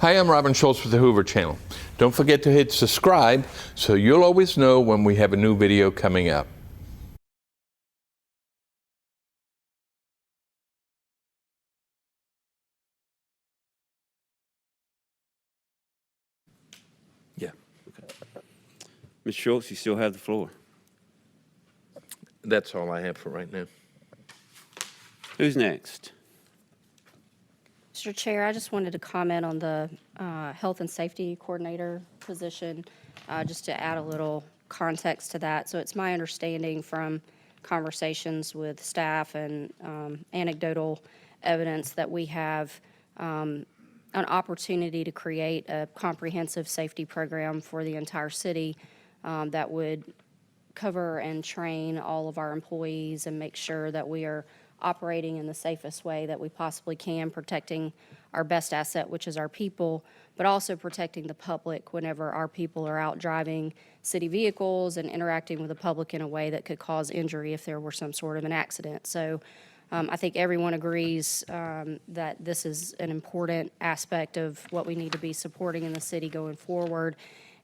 Hi, I'm Robin Schultz with the Hoover Channel. Don't forget to hit subscribe so you'll always know when we have a new video coming up. Yeah. Okay. Ms. Schultz, you still have the floor. That's all I have for right now. Who's next? Mr. Chair, I just wanted to comment on the Health and Safety Coordinator position, just to add a little context to that. So it's my understanding from conversations with staff and anecdotal evidence that we have an opportunity to create a comprehensive safety program for the entire city that would cover and train all of our employees and make sure that we are operating in the safest way that we possibly can, protecting our best asset, which is our people, but also protecting the public whenever our people are out driving city vehicles and interacting with the public in a way that could cause injury if there were some sort of an accident. So I think everyone agrees that this is an important aspect of what we need to be supporting in the city going forward.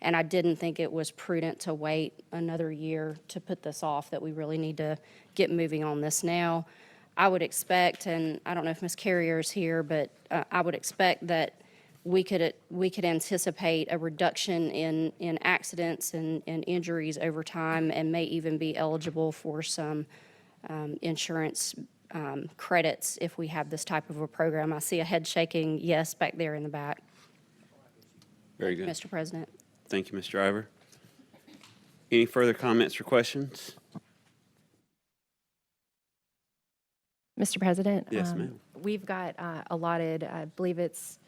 And I didn't think it was prudent to wait another year to put this off, that we really need to get moving on this now. I would expect, and I don't know if Ms. Carrier is here, but I would expect that we could anticipate a reduction in accidents and injuries over time, and may even be eligible for some insurance credits if we have this type of a program. I see a head shaking yes back there in the back. Very good. Mr. President. Thank you, Ms. Driver. Any further comments or questions? Mr. President? Yes, ma'am. We've got allotted, I believe it's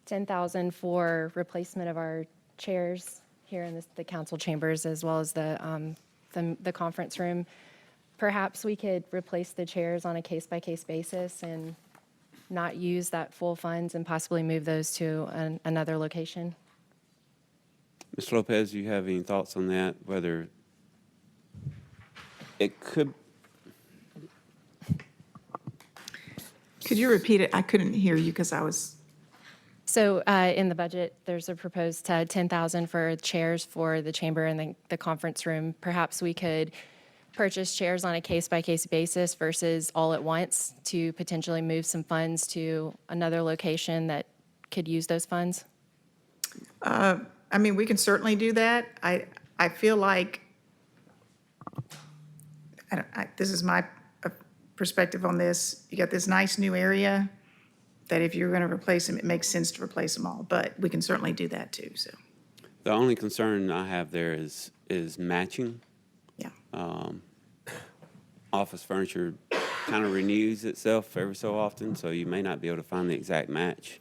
$10,000 for replacement of our chairs here in the council chambers, as well as the conference room. Perhaps we could replace the chairs on a case-by-case basis and not use that full funds and possibly move those to another location. Ms. Lopez, do you have any thoughts on that, whether it could? Could you repeat it? I couldn't hear you because I was. So in the budget, there's a proposed $10,000 for chairs for the chamber and the conference room. Perhaps we could purchase chairs on a case-by-case basis versus all at once to potentially move some funds to another location that could use those funds? I mean, we can certainly do that. I feel like, this is my perspective on this. You got this nice new area that if you're going to replace them, it makes sense to replace them all, but we can certainly do that too, so. The only concern I have there is matching. Yeah. Office furniture kind of renews itself every so often, so you may not be able to find the exact match.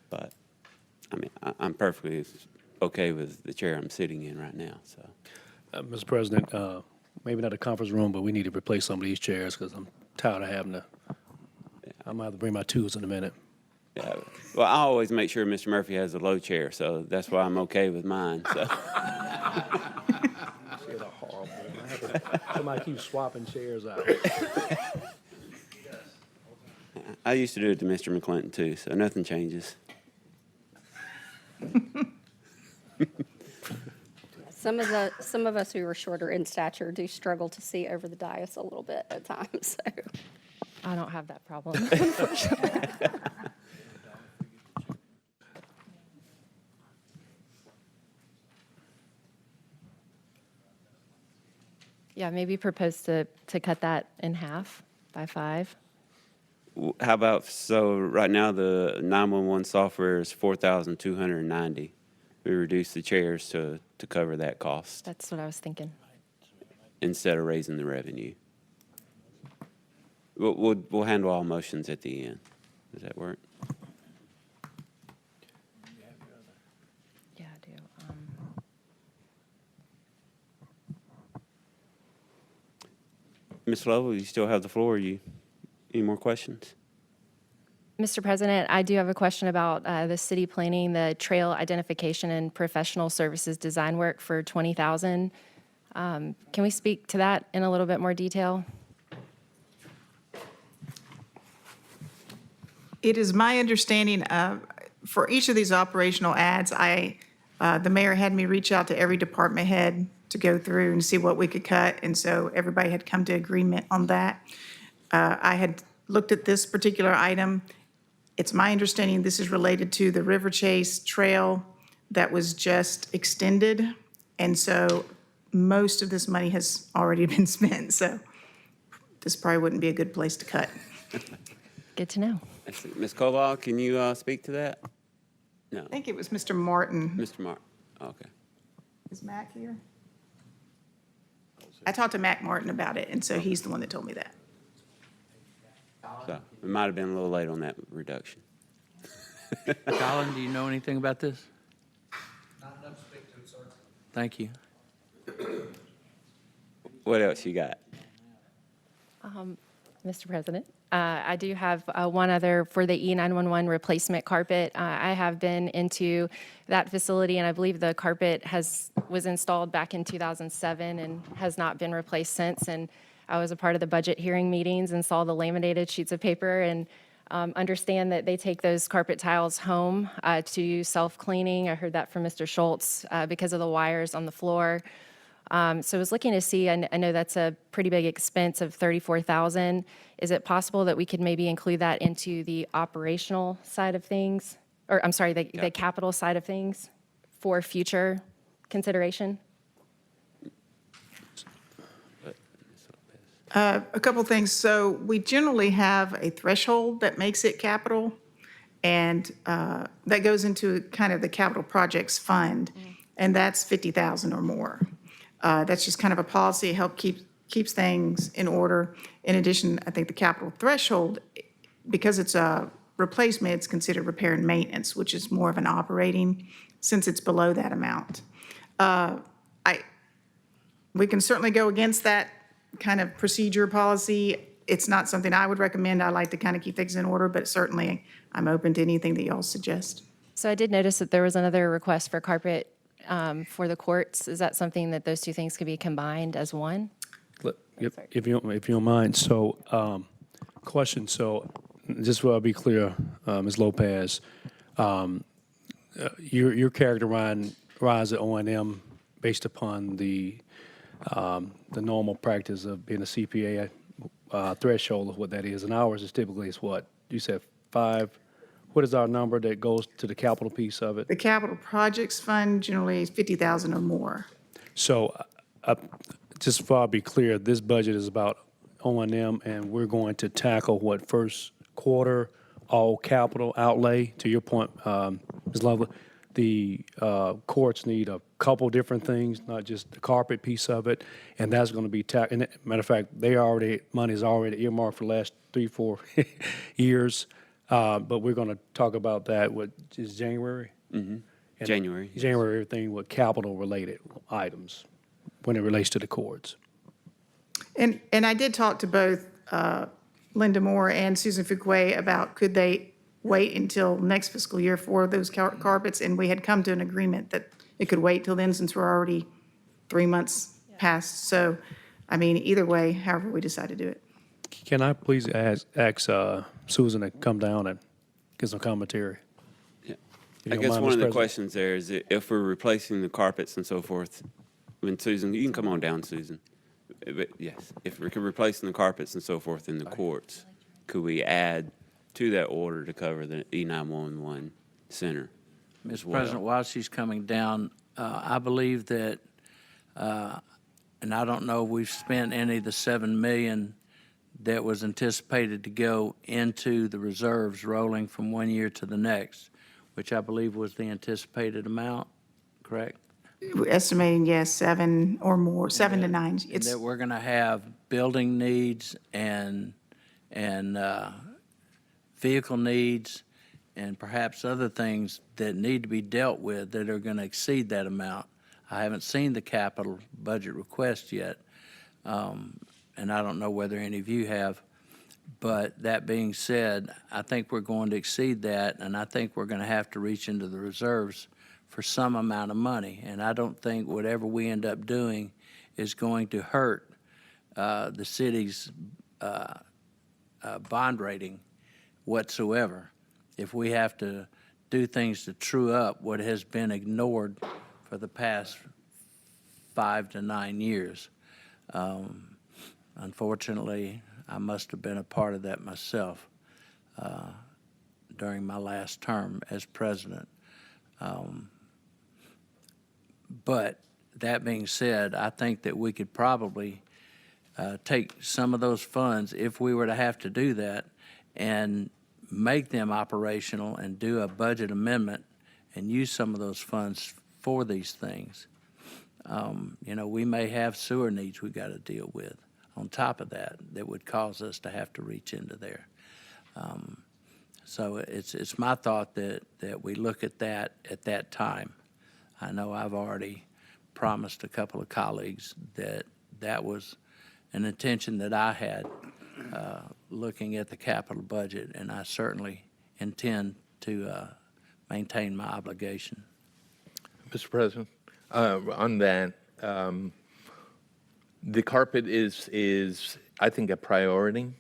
But, I mean, I'm perfectly okay with the chair I'm sitting in right now, so. Mr. President, maybe not a conference room, but we need to replace some of these chairs because I'm tired of having to. I might have to bring my tools in a minute. Yeah. Well, I always make sure Mr. Murphy has a low chair, so that's why I'm okay with mine, so. Horrible. Somebody keeps swapping chairs out. I used to do it to Mr. McClinton too, so nothing changes. Some of us who are shorter in stature do struggle to see over the dais a little bit at times. So. I don't have that problem, unfortunately. Yeah, maybe propose to cut that in half by 5. How about, so right now the 911 software is $4,290. We reduce the chairs to cover that cost That's what I was thinking. instead of raising the revenue. We'll handle all motions at the end. Does that work? Yeah, I do. Ms. Lovell, you still have the floor. Any more questions? Mr. President, I do have a question about the city planning, the trail identification and professional services design work for $20,000. Can we speak to that in a little bit more detail? It is my understanding for each of these operational ads, the mayor had me reach out to every department head to go through and see what we could cut, and so everybody had come to agreement on that. I had looked at this particular item. It's my understanding this is related to the River Chase Trail that was just extended, and so most of this money has already been spent, so this probably wouldn't be a good place to cut. Good to know. Ms. Koval, can you speak to that? No, I think it was Mr. Martin. Mr. Mark. Okay. Is Mac here? I talked to Mac Martin about it, and so he's the one that told me that. So we might have been a little late on that reduction. Colin, do you know anything about this? Not enough to speak to it, sir. Thank you. What else you got? Mr. President, I do have one other for the E911 replacement carpet. I have been into that facility, and I believe the carpet was installed back in 2007 and has not been replaced since. And I was a part of the budget hearing meetings and saw the laminated sheets of paper and understand that they take those carpet tiles home to self-cleaning. I heard that from Mr. Schultz because of the wires on the floor. So I was looking to see, I know that's a pretty big expense of $34,000. Is it possible that we could maybe include that into the operational side of things? Or, I'm sorry, the capital side of things for future consideration? A couple things. So we generally have a threshold that makes it capital, and that goes into kind of the capital projects fund, and that's 50,000 or more. That's just kind of a policy, keeps things in order. In addition, I think the capital threshold, because it's a replacement, it's considered repair and maintenance, which is more of an operating, since it's below that amount. We can certainly go against that kind of procedure policy. It's not something I would recommend. I like to kind of keep things in order, but certainly I'm open to anything that y'all suggest. So I did notice that there was another request for carpet for the courts. Is that something that those two things could be combined as one? If you don't mind, so, question, so, just so I'll be clear, Ms. Lopez, you're characterizing the O&M based upon the normal practice of being a CPA threshold of what that is, and ours is typically is what? You said 5, what is our number that goes to the capital piece of it? The capital projects fund generally is 50,000 or more. So, just so I'll be clear, this budget is about O&M, and we're going to tackle what, first quarter, all capital outlay? To your point, Ms. Lovell, the courts need a couple different things, not just the carpet piece of it, and that's going to be and matter of fact, money's already earmarked for the last 3-4 years, but we're going to talk about that. What is January? Mm-hmm. January. January, everything with capital-related items when it relates to the courts. And I did talk to both Linda Moore and Susan Fuquay about could they wait until next fiscal year for those carpets, and we had come to an agreement that it could wait till then since we're already 3 months past. So, I mean, either way, however we decide to do it. Can I please ask Susan to come down and give some commentary? Yeah. If I you don't guess mind, one Mr. of the President. questions there is if we're replacing the carpets and so forth, when Susan, you can come on down, Susan. But yes, if we're replacing the carpets and so forth in the courts, could we add to that order to cover the E911 center? Mr. President, while she's coming down, I believe that, and I don't know if we've spent any of the $7 million that was anticipated to go into the reserves rolling from one year to the next, which I believe was the anticipated amount, correct? We're estimating, yes, 7 or more, 7 to 9. And that we're going to have building needs and vehicle needs and perhaps other things that need to be dealt with that are going to exceed that amount. I haven't seen the capital budget request yet, and I don't know whether any of you have. But that being said, I think we're going to exceed that, and I think we're going to have to reach into the reserves for some amount of money. And I don't think whatever we end up doing is going to hurt the city's bond rating whatsoever. If we have to do things to true up what has been ignored for the past 5 to 9 years. Unfortunately, I must have been a part of that myself during my last term as president. But that being said, I think that we could probably take some of those funds, if we were to have to do that, and make them operational and do a budget amendment and use some of those funds for these things. You know, we may have sewer needs we got to deal with on top of that would cause us to have to reach into there. So it's my thought that we look at that time. I know I've already promised a couple of colleagues that was an intention that I had looking at the capital budget, and I certainly intend to maintain my obligation. Mr. President, on that, the carpet is I think a priority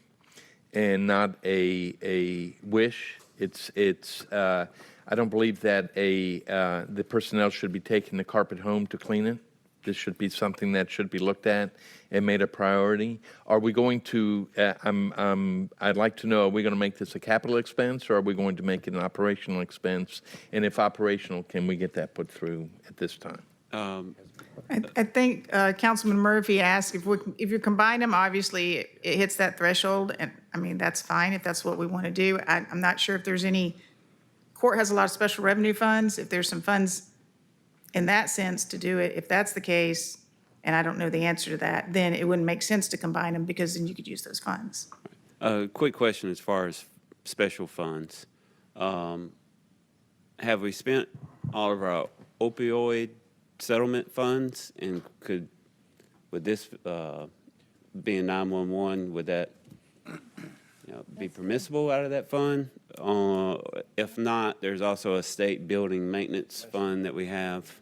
and not a wish. I don't believe that the personnel should be taking the carpet home to clean it. This should be something that should be looked at and made a priority. Are we going to, I'd like to know, are we going to make this a capital expense, or are we going to make it an operational expense? And if operational, can we get that put through at this time? I think Councilman Murphy asked if you combine them, obviously it hits that threshold, and I mean, that's fine if that's what we want to do. I'm not sure if there's any, court has a lot of special revenue funds, if there's some funds in that sense to do it. If that's the case, and I don't know the answer to that, then it wouldn't make sense to combine them, because then you could use those funds. Quick question as far as special funds. Have we spent all of our opioid settlement funds, and would this being 911, would that be permissible out of that fund? If not, there's also a state building maintenance fund that we have.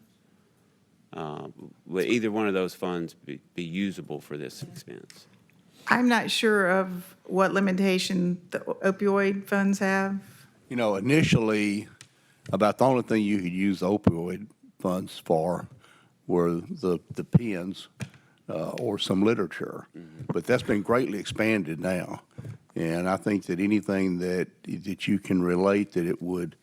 Would either one of those funds be usable for this expense? I'm not sure of what limitation the opioid funds have. You know, initially, about the only thing you could use opioid funds for were the pens or some literature. But that's been greatly expanded now. And I think that anything that you can relate that it would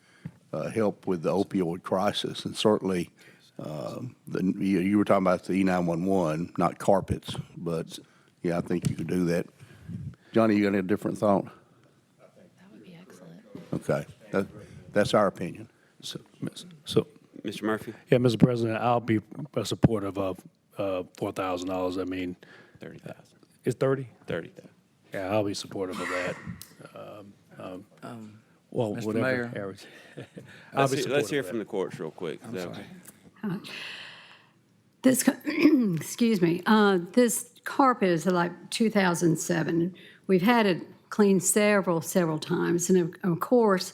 help with the opioid crisis, and certainly you were talking about the E911, not carpets, but yeah, I think you could do that. Johnny, you got a different thought? That would be excellent. Okay, that's our opinion. So, Mr. Murphy? yeah, Mr. President, I'll be supportive of $4,000. I mean, 30,000. it's 30? 30,000. Yeah, I'll be supportive of that. Well, Mr. whatever. Mayor. Average. I'll be Let's supportive hear of from that. the courts real quick. Is that okay? This, excuse me, this carpet is like 2007. We've had it cleaned several times. And of course,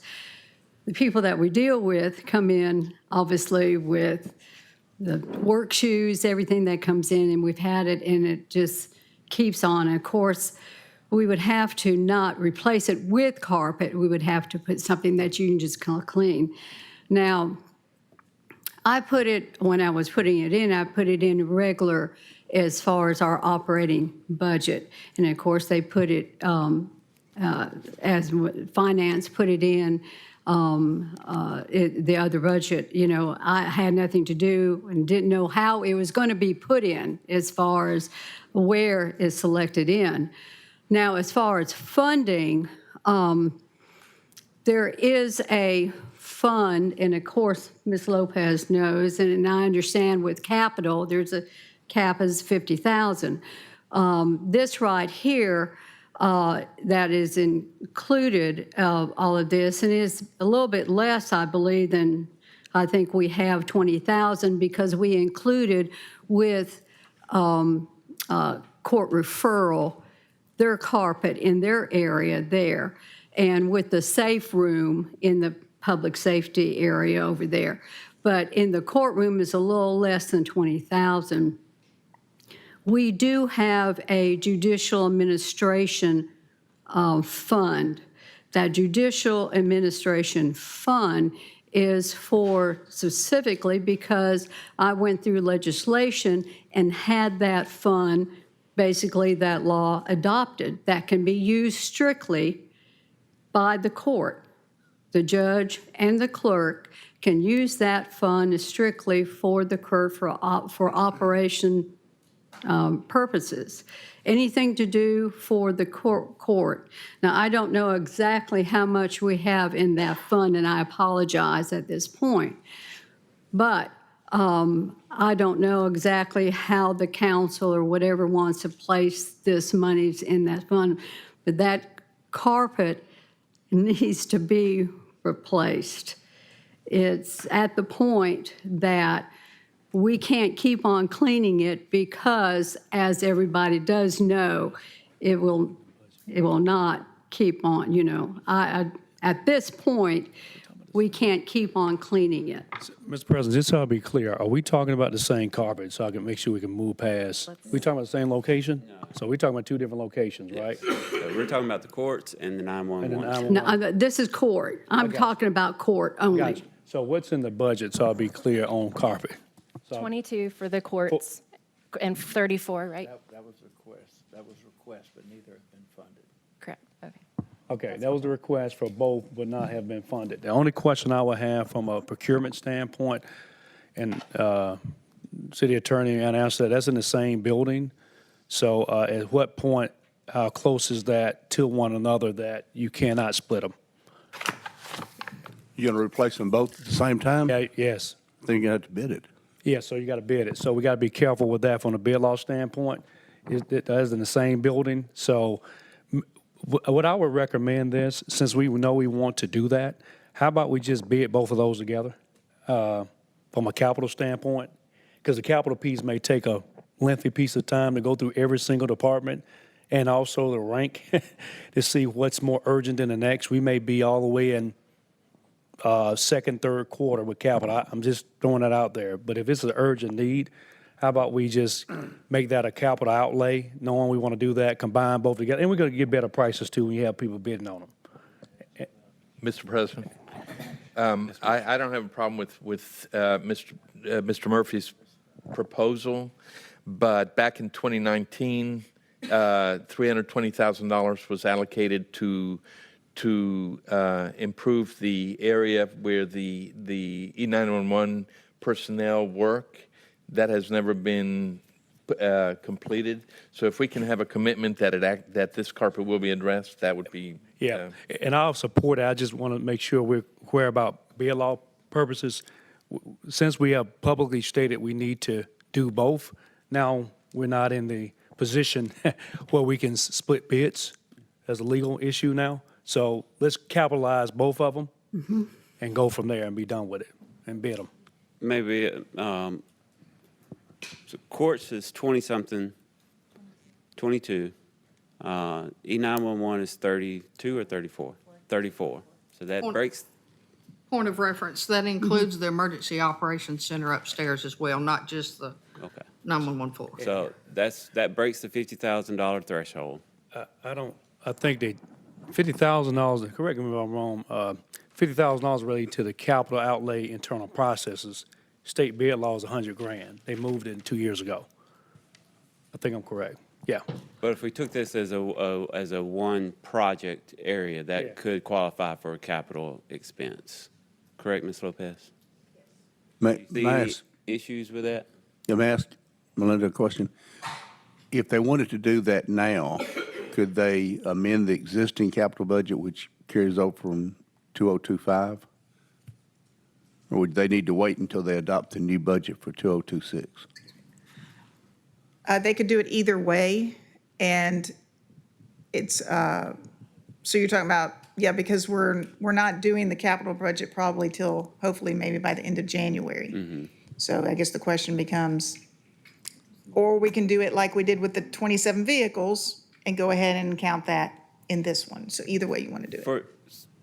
the people that we deal with come in, obviously, with the work shoes, everything that comes in, and we've had it, and it just keeps on. And of course, we would have to not replace it with carpet. We would have to put something that you can just clean. Now, I put it, when I was putting it in, I put it in regular as far as our operating budget. And of course, they put it, as finance put it in, the other budget. You know, I had nothing to do and didn't know how it was going to be put in as far as where it's selected in. Now, as far as funding, there is a fund, and of course, Ms. Lopez knows, and I understand with capital, there's a cap is $50,000. This right here, that is included, all of this, and is a little bit less, I believe, than I think we have 20,000, because we included with court referral their carpet in their area there, and with the safe room in the public safety area over there. But in the courtroom is a little less than 20,000. We do have a judicial administration fund that judicial administration fund is for specifically because I went through legislation and had that fund, basically that law adopted, that can be used strictly by the court. The judge and the clerk can use that fund strictly for the court for operation purposes. Anything to do for the court. Now, I don't know exactly how much we have in that fund, and I apologize at this point. But I don't know exactly how the council or whatever wants to place this money in that fund. But that carpet needs to be replaced. It's at the point that we can't keep on cleaning it because, as everybody does know, it will not keep on, you know. At this point, we can't keep on cleaning it. Mr. President, just so I'll be clear, are we talking about the same carpet so I can make sure we can move past? We talking about the same location? So we're talking about two different locations, right? So we're talking about the courts and the 911. And then No, this is court. I'm talking about court only. Gotcha. So what's in the budget, so I'll be clear on carpet? 22 for the courts and 34, right? That was request, but neither have been funded. Correct, okay. Okay, that was the request for both, but not have been funded. The only question I would have from a procurement standpoint, and city attorney answered, that's in the same building. So at what point, how close is that to one another that you cannot split them? You're going to replace them both at the same time? Yeah, yes. Then you're going to have to bid it. Yeah, so you got to bid it. So we got to be careful with that from a bid law standpoint. It is in the same building. So what I would recommend this, since we know we want to do that, how about we just bid both of those together from a capital standpoint? Because the capital piece may take a lengthy piece of time to go through every single department and also the rank to see what's more urgent than the next. We may be all the way in second, third quarter with capital. I'm just throwing that out there. But if it's an urgent need, how about we just make that a capital outlay, knowing we want to do that, combine both together, and we're going to get better prices too when you have people bidding on them. Mr. President, I don't have a problem with Mr. Murphy's proposal, but back in 2019, $320,000 was allocated to improve the area where the E911 personnel work. That has never been completed. So if we can have a commitment that this carpet will be addressed, that would be. Yeah, and I'll support it. I just want to make sure we're clear about bid law purposes. Since we have publicly stated we need to do both, now we're not in the position where we can split bids as a legal issue now. So let's capitalize both of them and go from there and be done with it and bid them. Maybe, so courts is 20-something, 22. E911 is 32 or 34? 34. So that breaks, Point of reference, that includes the Emergency Operations Center upstairs as well, not just the okay. 911 floor. So that breaks the $50,000 threshold. I think they, $50,000, correct me if I'm wrong, $50,000 related to the capital outlay internal processes. State bid law is $100,000. They moved it 2 years ago. I think I'm correct. Yeah. But if we took this as a one project area, that Yeah. could qualify for a capital expense. Correct, Ms. Lopez? May See I any ask, issues with that? let me ask Melinda a question? If they wanted to do that now, could they amend the existing capital budget, which carries over from 2025? Or would they need to wait until they adopt the new budget for 2026? They could do it either way, and it's, so you're talking about, yeah, because we're not doing the capital budget probably till, hopefully, maybe by the end of January. So I guess the question becomes, or we can do it like we did with the 27 vehicles and go ahead and count that in this one. So either way you want to do it.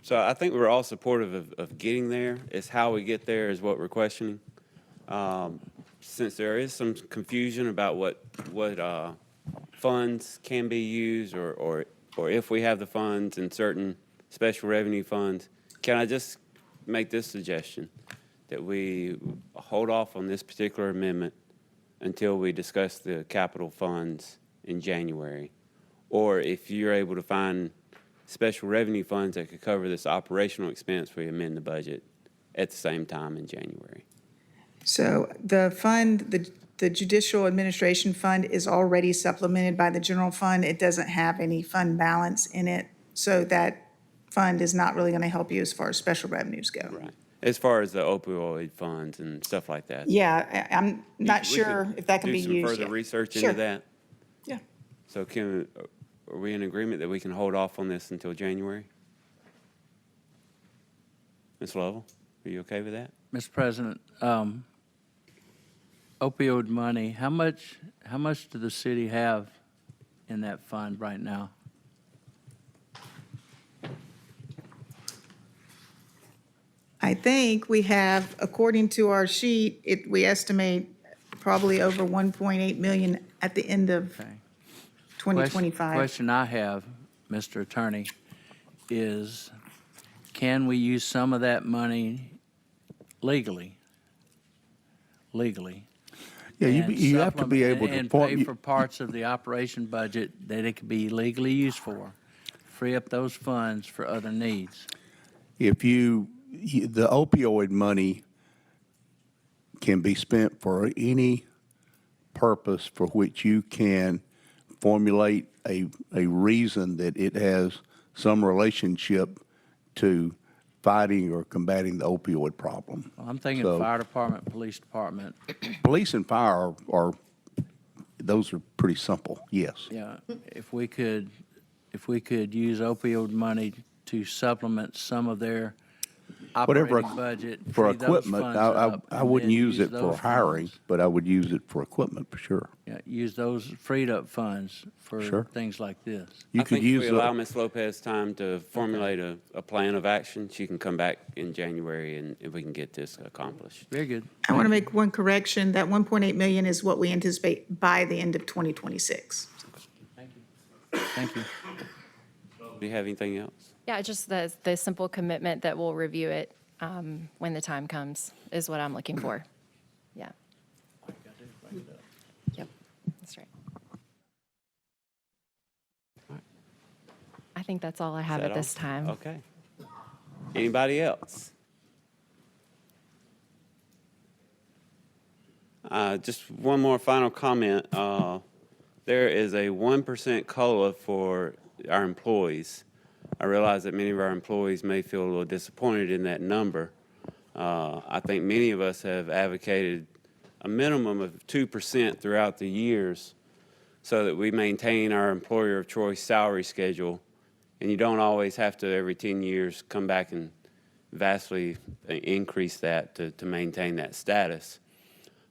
So I think we're all supportive of getting there. It's how we get there is what we're questioning. Since there is some confusion about what funds can be used or if we have the funds in certain special revenue funds. Can I just make this suggestion, that we hold off on this particular amendment until we discuss the capital funds in January? Or if you're able to find special revenue funds that could cover this operational expense, we amend the budget at the same time in January. So the fund, the Judicial Administration Fund is already supplemented by the general fund. It doesn't have any fund balance in it, so that fund is not really going to help you as far as special revenues go. Right. As far as the opioid funds and stuff like that. Yeah, I'm not We could sure if that can be used Do some further yet. research Sure. into that. Yeah. So are we in agreement that we can hold off on this until January? Ms. Lovell, are you okay with that? Mr. President, opioid money, how much do the city have in that fund right now? I think we have, according to our sheet, we estimate probably over 1.8 million at the end of Okay. 2025. Question I have, Mr. Attorney, is can we use some of that money legally? Yeah, and you have to be supplement- able to. And pay for parts of the operation budget that it could be legally used for. Free up those funds for other needs. If the opioid money can be spent for any purpose for which you can formulate a reason that it has some relationship to fighting or combating the opioid problem. Well, I'm thinking So- fire department, police department. Police and fire those are pretty simple, yes. Yeah, if we could use opioid money to supplement some of their Whatever operating budget. For free those equipment, funds I up, I and wouldn't then use it for those hiring, funds. but I would use it for equipment for sure. Yeah, use those freed up funds for Sure. things like this. You I could think if use we allow the, Ms. Lopez time to formulate a plan of action, she can come back in January and we can get this accomplished. Very good. I want to make one correction. That 1.8 million is what we anticipate by the end of 2026. Thank you. Do you have anything else? Yeah, just the simple commitment that we'll review it when the time comes is what I'm looking for. Yeah. Yep, that's right. I think that's all I have Is at that this all? time. Okay. Anybody else? Just one more final comment. There is a 1% COLA for our employees. I realize that many of our employees may feel a little disappointed in that number. I think many of us have advocated a minimum of 2% throughout the years so that we maintain our employer of choice salary schedule, and you don't always have to, every 10 years, come back and vastly increase that to maintain that status.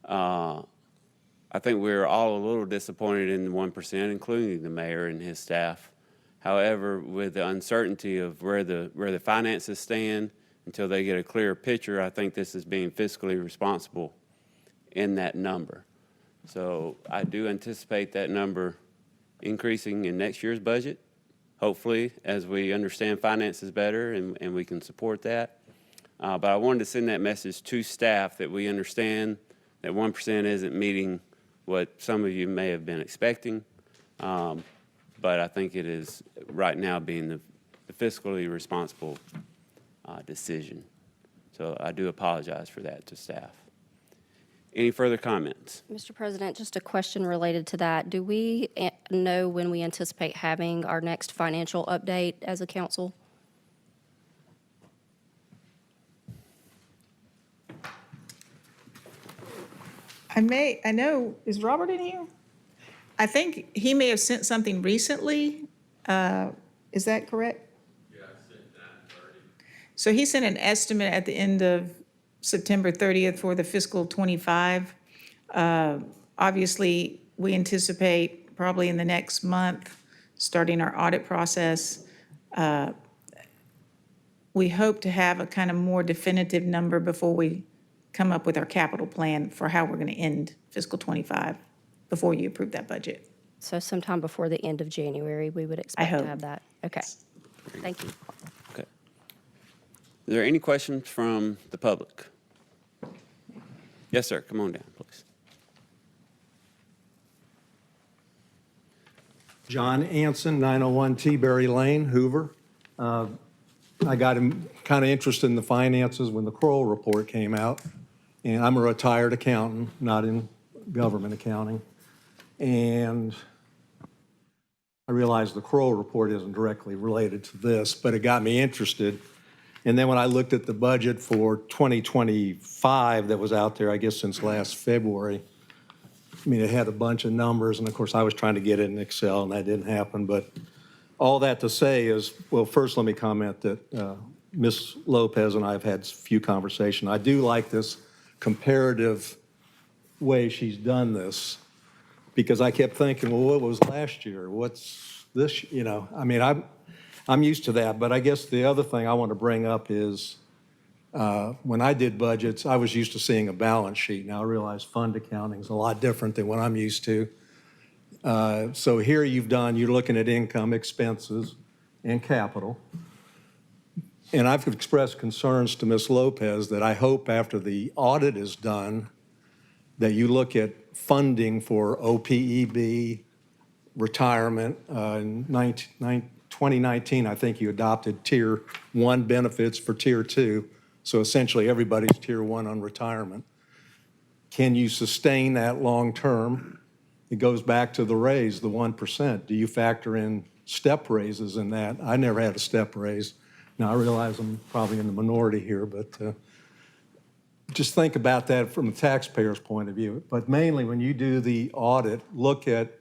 I think we're all a little disappointed in the 1%, including the mayor and his staff. However, with the uncertainty of where the finances stand until they get a clearer picture, I think this is being fiscally responsible in that number. So I do anticipate that number increasing in next year's budget, hopefully, as we understand finances better and we can support that. But I wanted to send that message to staff that we understand that 1% isn't meeting what some of you may have been expecting. But I think it is right now being the fiscally responsible decision. So I do apologize for that to staff. Any further comments? Mr. President, just a question related to that. Do we know when we anticipate having our next financial update as a council? I know, is Robert in here? I think he may have sent something recently. Is that correct? Yeah, I sent 9:30. So he sent an estimate at the end of September 30th for the fiscal '25. Obviously, we anticipate probably in the next month, starting our audit process. We hope to have a kind of more definitive number before we come up with our capital plan for how we're going to end fiscal '25, before you approve that budget. So sometime before the end of January, we would expect to hope. have that. Okay. Thank you. there any questions from the public? Yes, sir. Come on down, please. John Anson, 901 T-Berry Lane, Hoover. I got kind of interested in the finances when the Kroll report came out. And I'm a retired accountant, not in government accounting. And I realized the Kroll report isn't directly related to this, but it got me interested. And then when I looked at the budget for 2025 that was out there, I guess since last February, I mean, it had a bunch of numbers, and of course, I was trying to get it in Excel, and that didn't happen. But all that to say is, well, first, let me comment that Ms. Lopez and I have had a few conversations. I do like this comparative way she's done this, because I kept thinking, well, what was last year? What's this, you know? I mean, I'm used to that, but I guess the other thing I want to bring up is when I did budgets, I was used to seeing a balance sheet. Now I realize fund accounting is a lot different than what I'm used to. So here you're looking at income, expenses, and capital. And I've expressed concerns to Ms. Lopez that I hope after the audit is done, that you look at funding for OPEB, retirement. In 2019, I think you adopted Tier 1 benefits for Tier 2. So essentially, everybody's Tier 1 on retirement. Can you sustain that long term? It goes back to the raise, the 1%. Do you factor in step raises in that? I never had a step raise. Now, I realize I'm probably in the minority here, but just think about that from the taxpayer's point of view. But mainly, when you do the audit, look at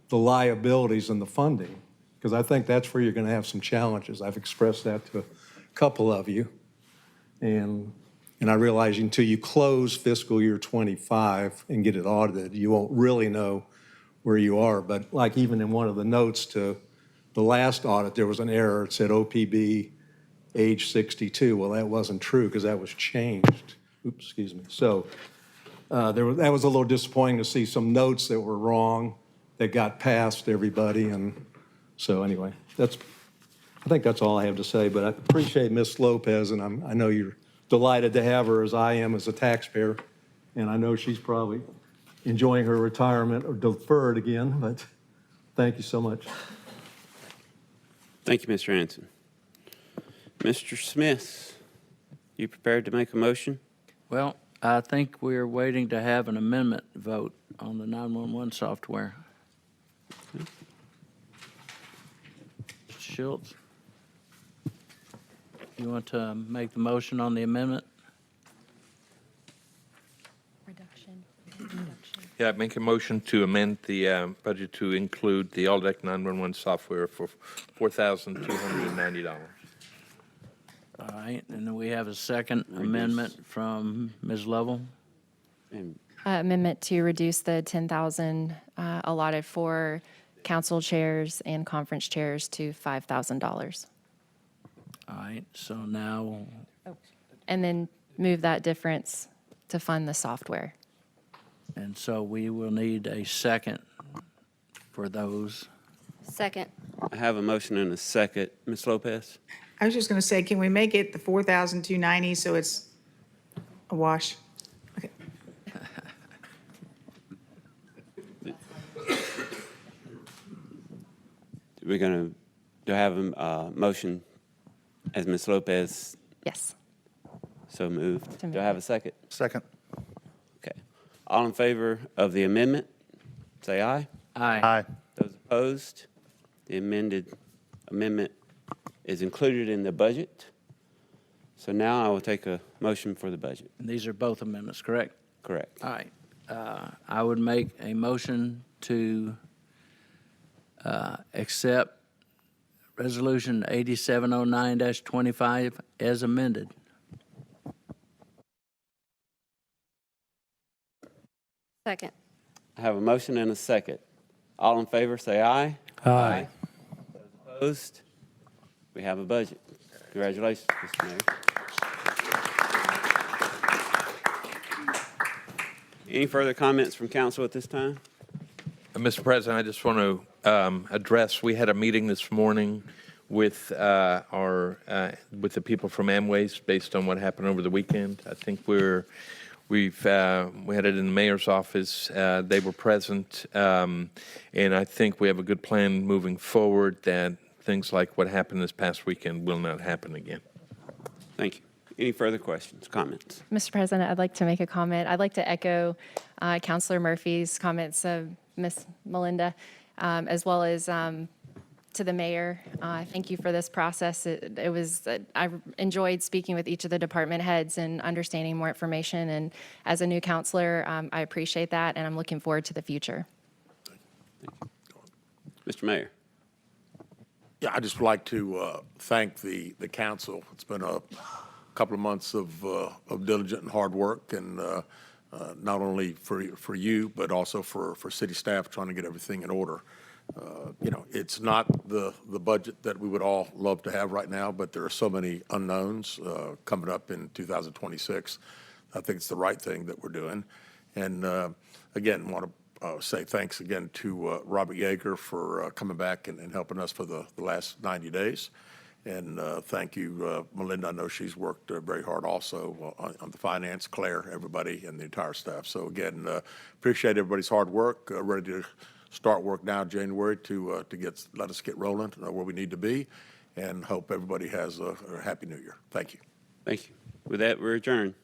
the liabilities and the funding, because I think that's where you're going to have some challenges. I've expressed that to a couple of you. And I realize until you close fiscal year 25 and get it audited, you won't really know where you are. But like even in one of the notes to the last audit, there was an error. It said OPB age 62. Well, that wasn't true because that was changed. Oops, excuse me. So that was a little disappointing to see some notes that were wrong that got past everybody. And so anyway, I think that's all I have to say, but I appreciate Ms. Lopez, and I know you're delighted to have her as I am as a taxpayer, and I know she's probably enjoying her retirement or deferred again, but thank you so much. Thank you, Mr. Anson. Mr. Smith, you prepared to make a motion? Well, I think we're waiting to have an amendment vote on the 911 software. Mr. Schultz, you want to make the motion on the amendment? Reduction. Yeah, I make a motion to amend the budget to include the Aldeck 911 software for $4,290. All right, and then we have a second amendment from Ms. Lovell. And Amendment to reduce the 10,000 allotted for council chairs and conference chairs to $5,000. All right, so now, And then move that difference to fund the software. and so we will need a second for those. Second. I have a motion and a second. Ms. Lopez? I was just going to say, can we make it the 4,290 so it's a wash? Okay. We're going to, do I have a motion as Ms. Lopez Yes. so moved? To Do I have a second? Second. Okay. All in favor of the amendment, say aye. Aye. Those opposed, the amendment is included in the budget. So now I will take a motion for the budget. And these are both amendments, correct? Correct. All right. I would make a motion to accept Resolution 8709-25 as amended. Second. I have a motion and a second. All in favor, say aye. Aye. Those opposed, we have a budget. Congratulations, Mr. Mayor. Any further comments from council at this time? Mr. President, I just want to address, we had a meeting this morning with with the people from Amways based on what happened over the weekend. I think we had it in the mayor's office. They were present, and I think we have a good plan moving forward that things like what happened this past weekend will not happen again. Thank you. Any further questions, comments? Mr. President, I'd like to make a comment. I'd like to echo Councilor Murphy's comments of Ms. Melinda, as well as to the mayor. Thank you for this process. I enjoyed speaking with each of the department heads and understanding more information. And as a new counselor, I appreciate that, and I'm looking forward to the future. Mr. Mayor. Yeah, I'd just like to thank the council. It's been a couple of months of diligent and hard work, and not only for you, but also for city staff trying to get everything in order. It's not the budget that we would all love to have right now, but there are so many unknowns coming up in 2026. I think it's the right thing that we're doing. And again, want to say thanks again to Robert Yeager for coming back and helping us for the last 90 days. And thank you, Melinda. I know she's worked very hard also on the finance, Claire, everybody, and the entire staff. So again, appreciate everybody's hard work. Ready to start work now, January, to let us get rolling where we need to be, and hope everybody has a happy New Year. Thank you. Thank you. With that, we're adjourned.